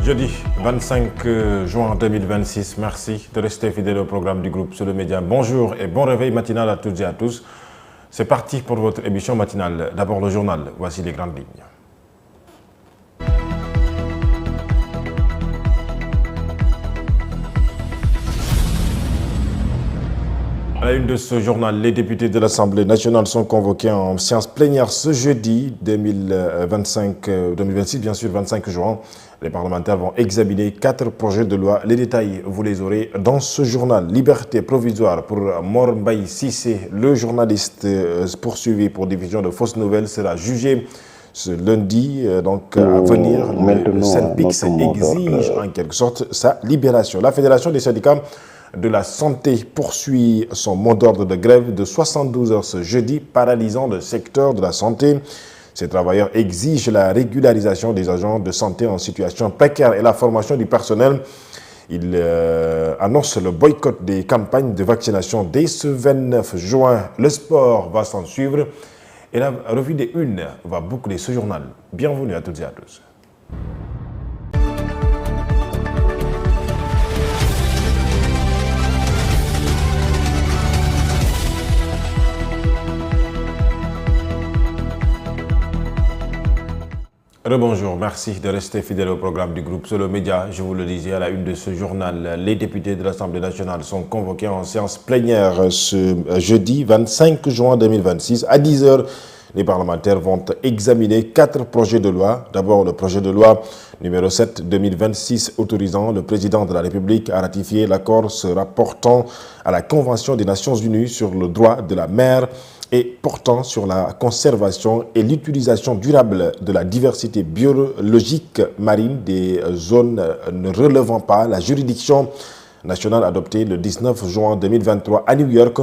Jeudi 25 juin 2026, merci de rester fidèle au programme du groupe Solo Média. Bonjour et bon réveil matinal à toutes et à tous. C'est parti pour votre émission matinale. D'abord le journal, voici les grandes lignes. À la une de ce journal, les députés de l'Assemblée nationale sont convoqués en séance plénière ce jeudi 2026, bien sûr 25 juin. Les parlementaires vont examiner 4 projets de loi. Les détails, vous les aurez dans ce journal. Liberté provisoire pour Mor Mbaye Cissé, le journaliste poursuivi pour diffusion de fausses nouvelles, sera jugé ce lundi. À venir, le SYNPICS exige en quelque sorte sa libération. La Fédération des syndicats de la santé poursuit son mot d'ordre de grève de 72 heures ce jeudi, paralysant le secteur de la santé. Ces travailleurs exigent la régularisation des agents de santé en situation précaire et la formation du personnel. Ils annoncent le boycott des campagnes de vaccination dès ce 29 juin. Le sport va s'en suivre et la revue des unes va boucler ce journal. Bienvenue à toutes et à tous. Rebonjour, merci de rester fidèle au programme du groupe Solo Média. Je vous le disais à la une de ce journal, les députés de l'Assemblée nationale sont convoqués en séance plénière ce jeudi 25 juin 2026. À 10 heures, les parlementaires vont examiner 4 projets de loi. D'abord, le projet de loi numéro 7-2026 autorisant le président de la République à ratifier l'accord se rapportant à la Convention des Nations Unies sur le droit de la mer et portant sur la conservation et l'utilisation durable de la diversité biologique marine des zones ne relevant pas la juridiction nationale adoptée le 19 juin 2023 à New York.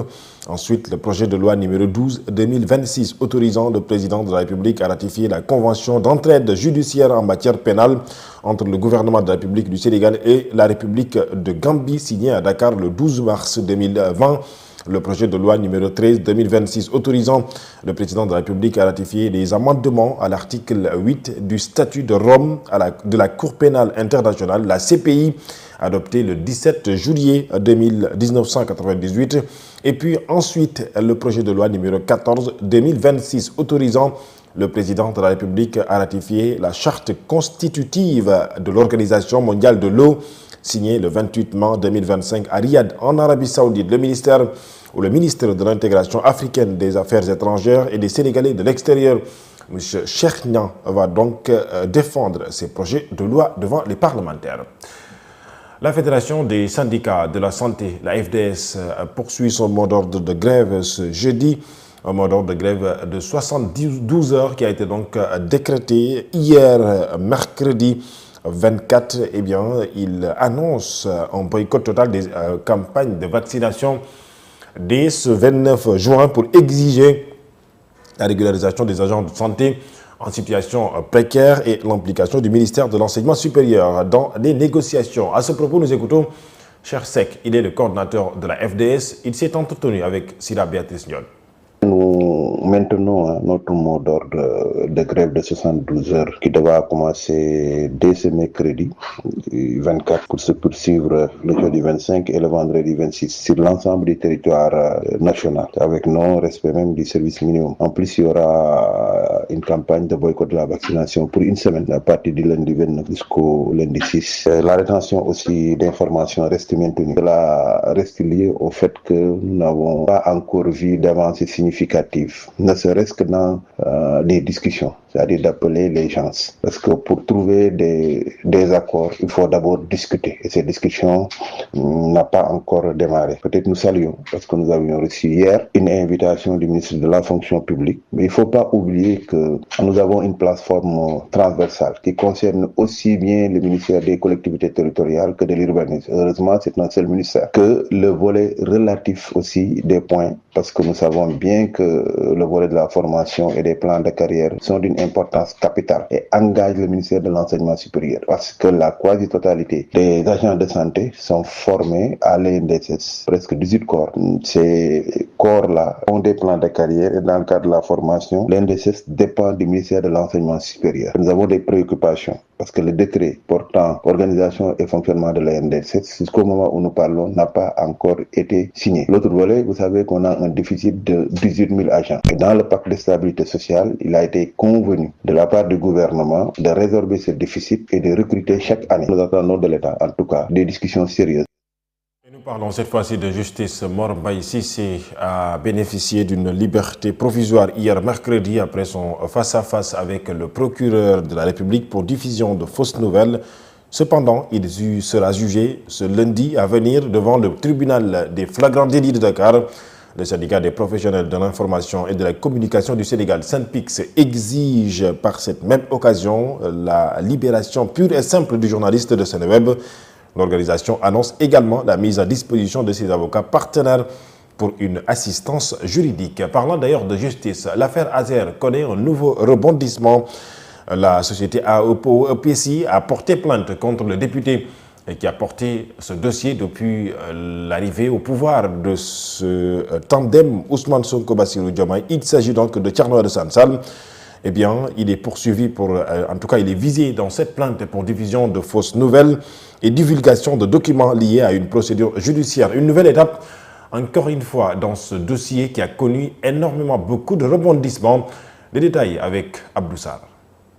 Ensuite, le projet de loi numéro 12-2026 autorisant le président de la République à ratifier la convention d'entraide judiciaire en matière pénale entre le gouvernement de la République du Sénégal et la République de Gambie signée à Dakar le 12 mars 2020. Le projet de loi numéro 13-2026 autorisant le président de la République à ratifier les amendements à l'article 8 du statut de Rome de la Cour pénale internationale, la CPI, adopté le 17 juillet 1998. Et puis ensuite, le projet de loi numéro 14-2026 autorisant le président de la République à ratifier la charte constitutive de l'Organisation mondiale de l'eau, signé le 28 mai 2025 à Riyad, en Arabie Saoudite. Le ministre de l'Intégration africaine des Affaires étrangères et des Sénégalais de l'extérieur, M. Cheikh Niang, va donc défendre ces projets de loi devant les parlementaires. La Fédération des syndicats de la santé, la FDS, poursuit son mot d'ordre de grève ce jeudi. Un mot d'ordre de grève de 72 heures qui a été donc décrété hier, mercredi 24, il annonce un boycott total des campagnes de vaccination dès ce 29 juin pour exiger la régularisation des agents de santé en situation précaire et l'implication du ministère de l'Enseignement supérieur dans les négociations. À ce propos, nous écoutons Cheikh Seck, il est le coordinateur de la FDS. Il s'est entretenu avec Sira Béatrice Ndiol. Nous maintenons notre mot d'ordre de grève de 72 heures qui devra commencer dès ce mercredi 24 pour se poursuivre le jeudi 25 et le vendredi 26 sur l'ensemble du territoire national avec non-respect même du service minimum. En plus, il y aura une campagne de boycott de la vaccination pour une semaine à partir du lundi 29 jusqu'au lundi 6. La rétention aussi d'informations reste maintenue. Cela reste lié au fait que nous n'avons pas encore vu d'avancée significative, ne serait-ce que dans des discussions, c'est-à-dire d'appeler les gens. Parce que pour trouver des accords, il faut d'abord discuter. Et ces discussions n'ont pas encore démarré. Peut-être nous saluons, parce que nous avions reçu hier une invitation du ministre de la fonction publique. Mais il ne faut pas oublier que nous avons une plateforme transversale qui concerne aussi bien le ministère des collectivités territoriales que de l'urbanisme. Heureusement, c'est un seul ministère. Que le volet relatif aussi des points, parce que nous savons bien que le volet de la formation et des plans de carrière sont d'une importance capitale et engagent le ministère de l'Enseignement supérieur parce que la quasi-totalité des agents de santé sont formés à l'INDSS, presque 18 corps. Ces corps-là ont des plans de carrière et dans le cadre de la formation, l'INDSS dépend du ministère de l'Enseignement supérieur. Nous avons des préoccupations parce que le décret portant organisation et fonctionnement de l'ANDS, jusqu'au moment où nous parlons, n'a pas encore été signé. L'autre volet, vous savez qu'on a un déficit de 18 000 agents. Et dans le pacte de stabilité sociale, il a été convenu de la part du gouvernement de résorber ce déficit et de recruter chaque année. Nous attendons de l'État, en tout cas, des discussions sérieuses. Nous parlons cette fois-ci de justice. Mor Mbaye Cissé a bénéficié d'une liberté provisoire hier mercredi après son face-à-face avec le procureur de la République pour diffusion de fausses nouvelles. Cependant, il sera jugé ce lundi à venir devant le tribunal des flagrants délits de Dakar. Le syndicat des professionnels de l'information et de la communication du Sénégal, SYNPICS, exige par cette même occasion la libération pure et simple du journaliste de Seneweb. L'organisation annonce également la mise à disposition de ses avocats partenaires pour une assistance juridique. Parlant d'ailleurs de justice, l'affaire Azer connaît un nouveau rebondissement. La société AEPO-EPCI a porté plainte contre le député qui a porté ce dossier depuis l'arrivée au pouvoir de ce tandem Ousmane Sonko-Bassirou Diomaye. Il s'agit donc de Thierno Alassane Sall. Eh bien, il est poursuivi en tout cas, il est visé dans cette plainte pour diffusion de fausses nouvelles et divulgation de documents liés à une procédure judiciaire. Une nouvelle étape, encore une fois, dans ce dossier qui a connu beaucoup de rebondissements. Les détails avec Abdou Sarr.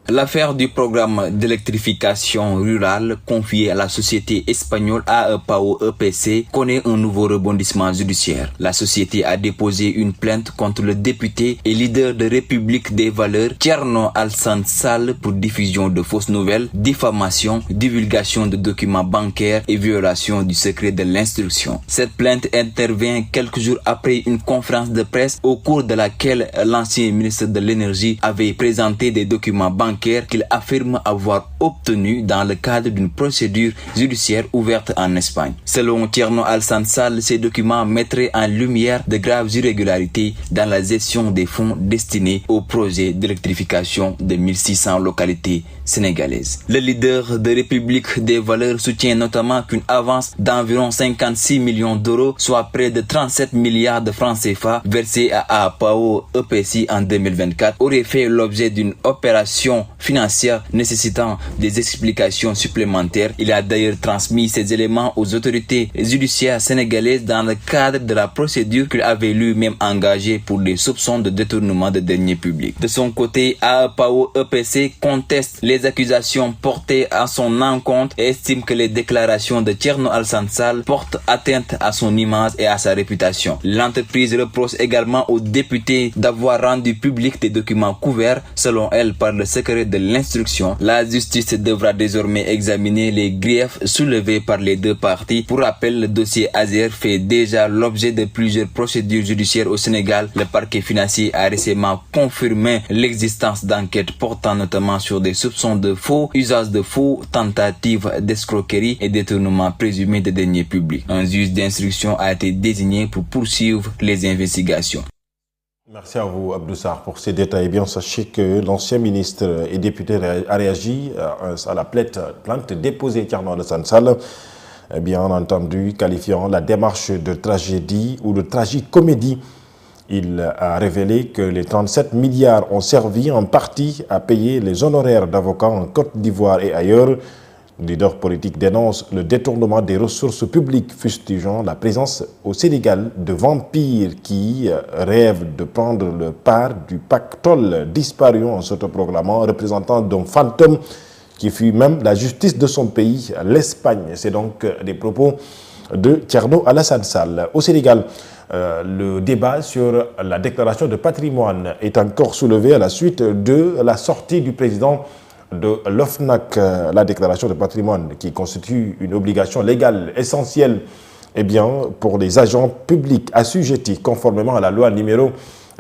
L'affaire du programme d'électrification rurale confié à la société espagnole AEPAO-EPC connaît un nouveau rebondissement judiciaire. La société a déposé une plainte contre le député et leader de République des Valeurs, Thierno Alassane Sall, pour diffusion de fausses nouvelles, diffamation, divulgation de documents bancaires et violation du secret de l'instruction. Cette plainte intervient quelques jours après une conférence de presse au cours de laquelle l'ancien ministre de l'Énergie avait présenté des documents bancaires qu'il affirme avoir obtenu dans le cadre d'une procédure judiciaire ouverte en Espagne. Selon Thierno Alassane Sall, ces documents mettraient en lumière de graves irrégularités dans la gestion des fonds destinés au projet d'électrification de 1600 localités sénégalaises. Le leader de République des Valeurs soutient notamment qu'une avance d'environ 56 millions d'euros, soit près de 37 milliards de francs CFA, versée à AEPAO-EPCI en 2024, aurait fait l'objet d'une opération financière nécessitant des explications supplémentaires. Il a d'ailleurs transmis ces éléments aux autorités judiciaires sénégalaises dans le cadre de la procédure qu'il avait lui-même engagée pour des soupçons de détournement de deniers publics. De son côté, AEPAO-EPC conteste les accusations portées à son encontre et estime que les déclarations de Thierno Alassane Sall portent atteinte à son image et à sa réputation. L'entreprise reproche également aux députés d'avoir rendu public des documents couverts, selon elle, par le secret de l'instruction. La justice devra désormais examiner les griefs soulevés par les deux parties. Pour rappel, le dossier Azer fait déjà l'objet de plusieurs procédures judiciaires au Sénégal. Le parquet financier a récemment confirmé l'existence d'enquêtes portant notamment sur des soupçons de faux, usage de faux, tentative d'escroquerie et détournement présumé de deniers publics. Un juge d'instruction a été désigné pour poursuivre les investigations. Merci à vous, Abdou Sarr, pour ces détails. Bien, sachez que l'ancien ministre et député a réagi à la plainte déposée Thierno Alassane Sall, bien entendu, qualifiant la démarche de tragédie ou de tragicomédie. Il a révélé que les 37 milliards ont servi en partie à payer les honoraires d'avocats en Côte d'Ivoire et ailleurs. Le leader politique dénonce le détournement des ressources publiques, fustigeant la présence au Sénégal de vampires qui rêvent de prendre le part du pactole disparu en s'autoproclamant représentant d'un fantôme qui fut même la justice de son pays, l'Espagne. C'est donc des propos de Thierno Alassane Sall. Au Sénégal, le débat sur la déclaration de patrimoine est encore soulevé à la suite de la sortie du président de l'OFNAC, la déclaration de patrimoine qui constitue une obligation légale essentielle pour les agents publics assujettis conformément à la loi numéro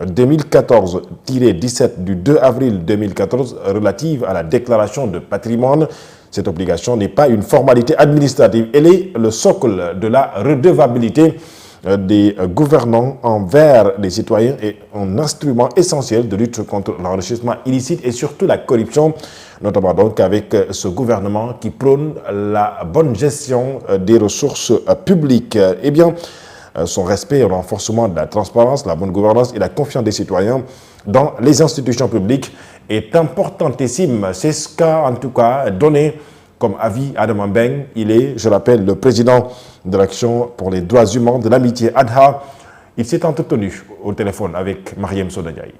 2014-17 du 2 avril 2014 relative à la déclaration de patrimoine. Cette obligation n'est pas une formalité administrative, elle est le socle de la redevabilité des gouvernants envers les citoyens et un instrument essentiel de lutte contre l'enrichissement illicite et surtout la corruption, notamment donc avec ce gouvernement qui prône la bonne gestion des ressources publiques. Son respect et le renforcement de la transparence, la bonne gouvernance et la confiance des citoyens dans les institutions publiques est importantissime. C'est ce qu'a en tout cas donné comme avis Adama Mbeng. Il est, je rappelle, le président de l'Action pour les droits humains de l'amitié ADHA. Il s'est entretenu au téléphone avec Mariam Sodadiaï.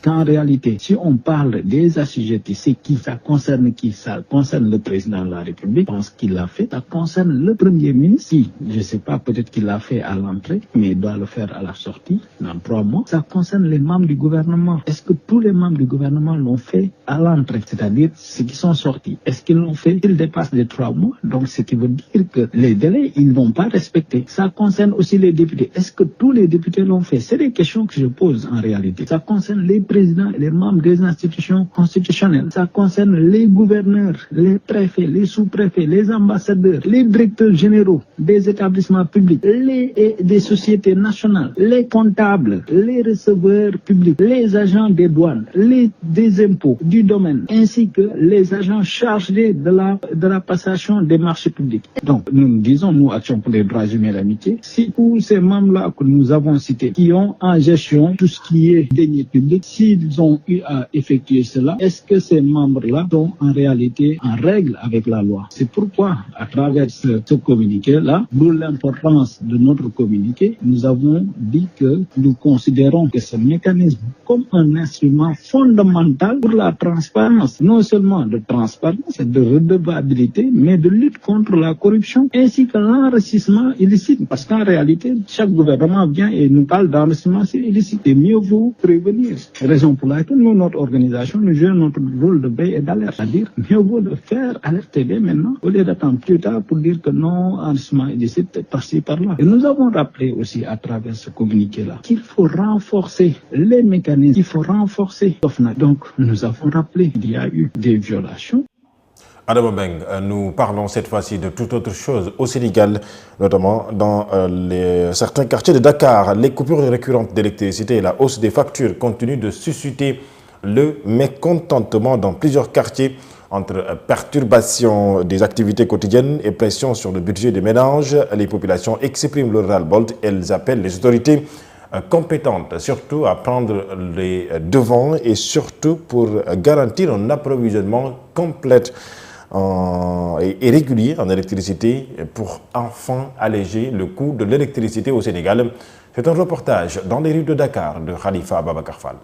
Qu'en réalité, si on parle des assujettis, c'est qui ça concerne qui? Ça concerne le président de la République, je pense qu'il l'a fait. Ça concerne le Premier ministre, qui, je ne sais pas, peut-être qu'il l'a fait à l'entrée, mais il doit le faire à la sortie, dans 3 mois. Ça concerne les membres du gouvernement. Est-ce que tous les membres du gouvernement l'ont fait à l'entrée, c'est-à-dire ceux qui sont sortis? Est-ce qu'ils l'ont fait? Ils dépassent les 3 mois. Donc, ce qui veut dire que les délais, ils ne vont pas respecter. Ça concerne aussi les députés. Est-ce que tous les députés l'ont fait? C'est des questions que je pose en réalité. Ça concerne les présidents et les membres des institutions constitutionnelles. Ça concerne les gouverneurs, les préfets, les sous-préfets, les ambassadeurs, les directeurs généraux des établissements publics, des sociétés nationales, les comptables, les receveurs publics, les agents des douanes, des impôts du domaine, ainsi que les agents chargés de la passation des marchés publics. Donc, nous disons, nous, Action pour les droits humains et l'amitié, si tous ces membres-là que nous avons cités, qui ont en gestion tout ce qui est deniers publics, s'ils ont eu à effectuer cela, est-ce que ces membres-là sont en réalité en règle avec la loi? C'est pourquoi, à travers ce communiqué-là, d'où l'importance de notre communiqué, nous avons dit que nous considérons que ce mécanisme comme un instrument fondamental pour la transparence, non seulement de transparence et de redevabilité, mais de lutte contre la corruption, ainsi que l'enrichissement illicite. Parce qu'en réalité, chaque gouvernement vient et nous parle d'enrichissement illicite. Et mieux vaut prévenir. Raison pour laquelle nous, notre organisation, nous jouons notre rôle de veille et d'alerte. C'est-à-dire, mieux vaut le faire alerter dès maintenant, au lieu d'attendre plus tard pour dire que non, enrichissement illicite, par-ci, par-là. Et nous avons rappelé aussi à travers ce communiqué-là qu'il faut renforcer les mécanismes, il faut renforcer l'OFNAC. Donc, nous avons rappelé qu'il y a eu des violations. Adama Mbeng, nous parlons cette fois-ci de toute autre chose au Sénégal, notamment dans certains quartiers de Dakar. Les coupures récurrentes d'électricité et la hausse des factures continuent de susciter le mécontentement dans plusieurs quartiers entre perturbation des activités quotidiennes et pression sur le budget des ménages. Les populations expriment leur ras-le-bol. Elles appellent les autorités compétentes, surtout à prendre les devants et surtout pour garantir un approvisionnement complet et régulier en électricité pour enfin alléger le coût de l'électricité au Sénégal. C'est un reportage dans les rues de Dakar de Khalifa Ababacar Fall.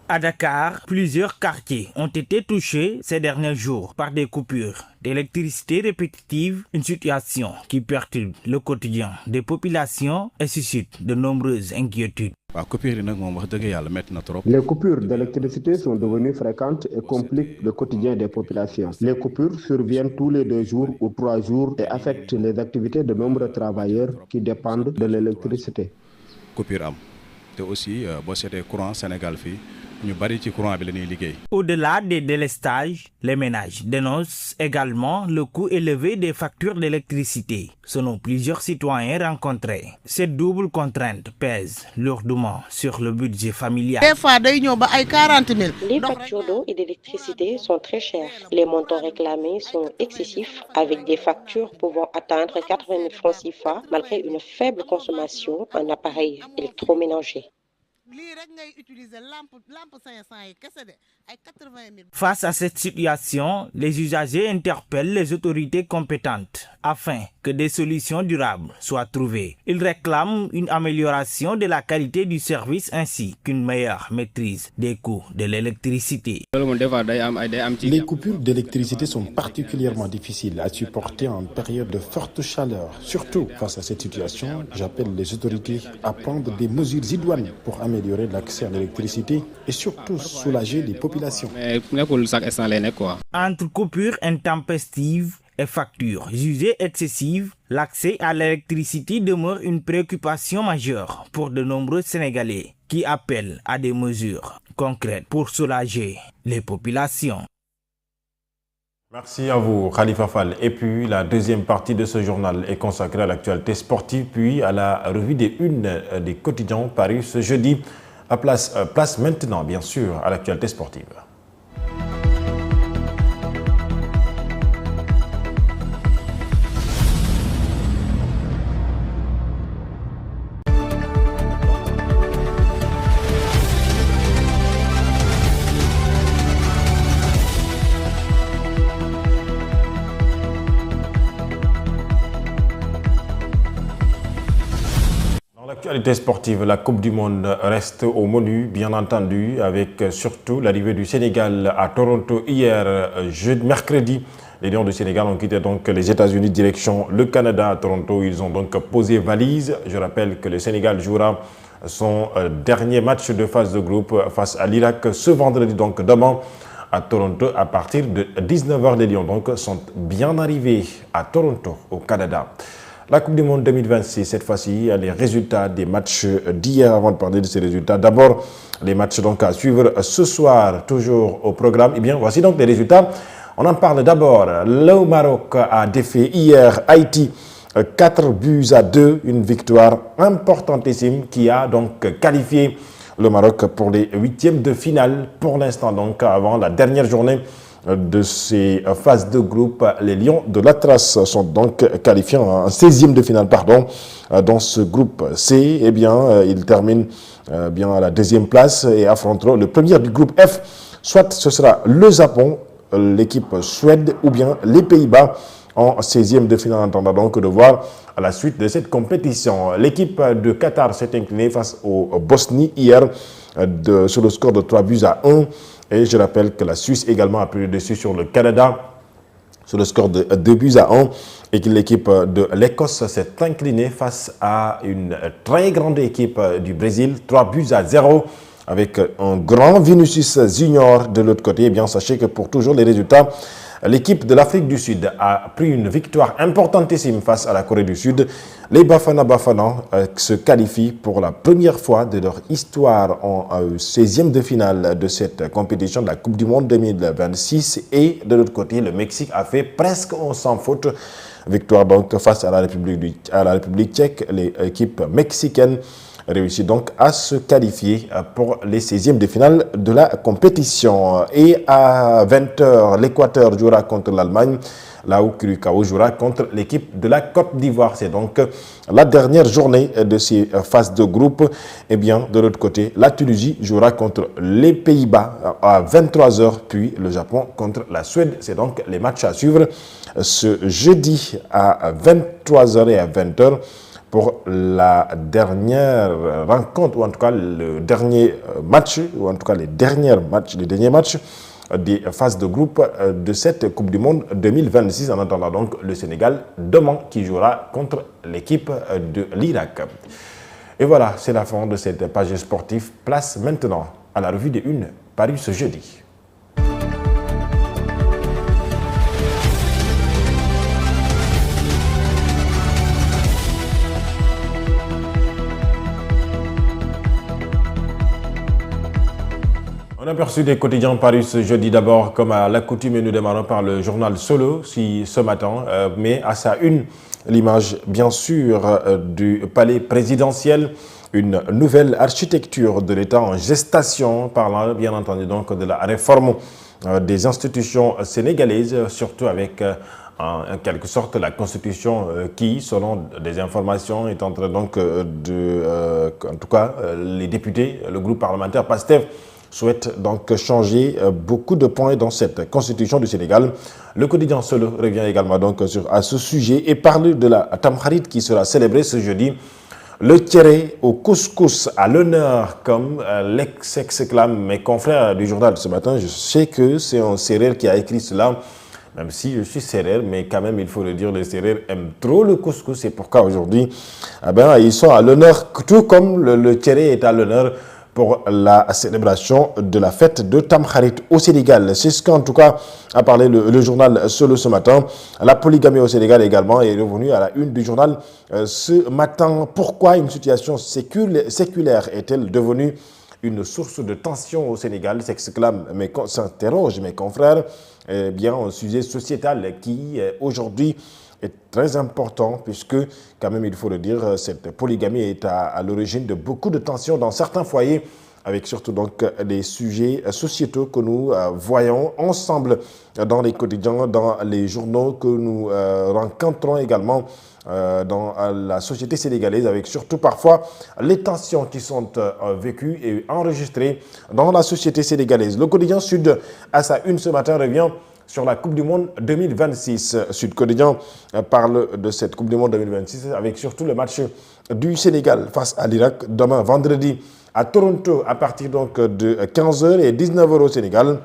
À Dakar, plusieurs quartiers ont été touchés ces derniers jours par des coupures d'électricité répétitives, une situation qui perturbe le quotidien des populations et suscite de nombreuses inquiétudes. Les coupures d'électricité sont devenues fréquentes et compliquent le quotidien des populations. Les coupures surviennent tous les 2 jours ou 3 jours et affectent les activités de nombreux travailleurs qui dépendent de l'électricité. Au-delà des délestages, les ménages dénoncent également le coût élevé des factures d'électricité. Selon plusieurs citoyens rencontrés, cette double contrainte pèse lourdement sur le budget familial. Les factures d'eau et d'électricité sont très chères. Les montants réclamés sont excessifs, avec des factures pouvant atteindre 80 000 francs CFA malgré une faible consommation en appareils électroménagers. Face à cette situation, les usagers interpellent les autorités compétentes afin que des solutions durables soient trouvées. Ils réclament une amélioration de la qualité du service ainsi qu'une meilleure maîtrise des coûts de l'électricité. Les coupures d'électricité sont particulièrement difficiles à supporter en période de forte chaleur. Surtout face à cette situation, j'appelle les autorités à prendre des mesures idoines pour améliorer l'accès à l'électricité et surtout soulager les populations. Entre coupures intempestives et factures jugées excessives, l'accès à l'électricité demeure une préoccupation majeure pour de nombreux Sénégalais qui appellent à des mesures concrètes pour soulager les populations. Merci à vous, Khalifa Fall. Et puis, la deuxième partie de ce journal est consacrée à l'actualité sportive, puis à la revue des unes des quotidiens parus ce jeudi. Place maintenant, bien sûr, à l'actualité sportive. L'actualité sportive, la Coupe du Monde reste au menu, bien entendu, avec surtout l'arrivée du Sénégal à Toronto hier, mercredi. Les Lions du Sénégal ont quitté donc les États-Unis direction le Canada à Toronto. Ils ont donc posé valise. Je rappelle que le Sénégal jouera son dernier match de phase de groupe face à l'Irak ce vendredi, donc demain à Toronto à partir de 19h. Les Lions donc sont bien arrivés à Toronto au Canada. La Coupe du Monde 2026, cette fois-ci, il y a les résultats des matchs d'hier. Avant de parler de ces résultats, d'abord, les matchs donc à suivre ce soir, toujours au programme. Eh bien, voici donc les résultats. On en parle d'abord. Le Maroc a défait hier Haïti 4-2, une victoire importantissime qui a donc qualifié le Maroc pour les huitièmes de finale. Pour l'instant, donc, avant la dernière journée de ces phases de groupe, les Lions de l'Atlas sont donc qualifiés en 16e de finale, dans ce groupe C. Eh bien, ils terminent bien à la deuxième place et affronteront le premier du groupe F. Soit ce sera le Japon, l'équipe Suède ou bien les Pays-Bas en 16e de finale. En attendant donc de voir à la suite de cette compétition. L'équipe de Qatar s'est inclinée face au Bosnie hier sur le score de 3-1. Et je rappelle que la Suisse également a pris le dessus sur le Canada sur le score de 2-1 et que l'équipe de l'Écosse s'est inclinée face à une très grande équipe du Brésil, 3-0 avec un grand Vinicius Junior de l'autre côté. Eh bien, sachez que pour toujours les résultats, l'équipe de l'Afrique du Sud a pris une victoire importantissime face à la Corée du Sud. Les Bafana se qualifient pour la première fois de leur histoire en 16e de finale de cette compétition de la Coupe du Monde 2026. Et de l'autre côté, le Mexique a fait presque sans faute. Victoire donc face à la République tchèque. L'équipe mexicaine réussit donc à se qualifier pour les 16e de finale de la compétition. Et à 20h, l'Équateur jouera contre l'Allemagne, là où Curacao jouera contre l'équipe de la Côte d'Ivoire. C'est donc la dernière journée de ces phases de groupe. Et bien, de l'autre côté, la Tunisie jouera contre les Pays-Bas à 23h, puis le Japon contre la Suède. C'est donc les matchs à suivre ce jeudi à 23h et à 20h. Pour la dernière rencontre, ou en tout cas le dernier match, ou en tout cas les derniers matchs des phases de groupe de cette Coupe du Monde 2026. En attendant donc le Sénégal demain qui jouera contre l'équipe de l'Irak. Et voilà, c'est la fin de cette page sportive. Place maintenant à la revue des Une parue ce jeudi. On a aperçu des quotidiens parus ce jeudi d'abord, comme à l'accoutumée, nous démarrons par le journal Solo ce matin, mais à sa une, l'image bien sûr du palais présidentiel, une nouvelle architecture de l'État en gestation, parlant bien entendu donc de la réforme des institutions sénégalaises, surtout avec en quelque sorte la constitution qui, selon des informations, est en train donc en tout cas les députés, le groupe parlementaire PASTEF, souhaite donc changer beaucoup de points dans cette constitution du Sénégal. Le quotidien Solo revient également donc à ce sujet et parle de la Tamkharit qui sera célébrée ce jeudi. Le tiéré au couscous à l'honneur, comme l'exclament mes confrères du journal ce matin. Je sais que c'est un Sérère qui a écrit cela, même si je suis Sérère, mais quand même il faut le dire, les Sérères aiment trop le couscous. C'est pourquoi aujourd'hui, ils sont à l'honneur, tout comme le tiéré est à l'honneur pour la célébration de la fête de Tamkharit au Sénégal. C'est ce qu'en tout cas a parlé le journal Solo ce matin. La polygamie au Sénégal également est revenue à la une du journal ce matin. Pourquoi une situation séculaire est-elle devenue une source de tension au Sénégal, s'interroge mes confrères. Eh bien, un sujet sociétal qui aujourd'hui est très important puisque, quand même, il faut le dire, cette polygamie est à l'origine de beaucoup de tensions dans certains foyers, avec surtout donc des sujets sociétaux que nous voyons ensemble dans les quotidiens, dans les journaux que nous rencontrons également dans la société sénégalaise, avec surtout parfois les tensions qui sont vécues et enregistrées dans la société sénégalaise. Le quotidien Sud, à sa une ce matin, revient sur la Coupe du Monde 2026. Sud Quotidien parle de cette Coupe du Monde 2026 avec surtout le match du Sénégal face à l'Irak demain vendredi à Toronto à partir donc de 15h et 19h au Sénégal.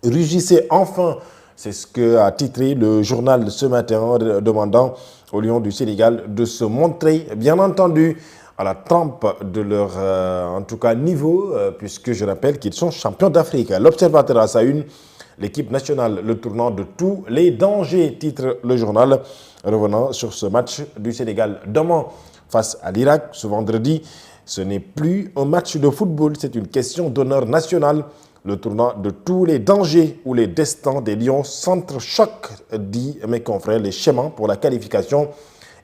Rugissez enfin, c'est ce que a titré le journal ce matin, demandant aux Lions du Sénégal de se montrer, bien entendu, à la trempe de leur, en tout cas, niveau, puisque je rappelle qu'ils sont champions d'Afrique. L'Observateur à sa une, l'équipe nationale, le tournant de tous les dangers, titre le journal, revenant sur ce match du Sénégal demain face à l'Irak ce vendredi. Ce n'est plus un match de football, c'est une question d'honneur national. Le tournant de tous les dangers où les destins des Lions s'entrechoquent, dit mes confrères, les schémas pour la qualification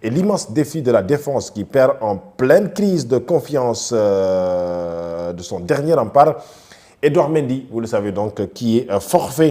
et l'immense défi de la défense qui perd en pleine crise de confiance de son dernier rempart. Edouard Mendy, vous le savez donc, qui est forfait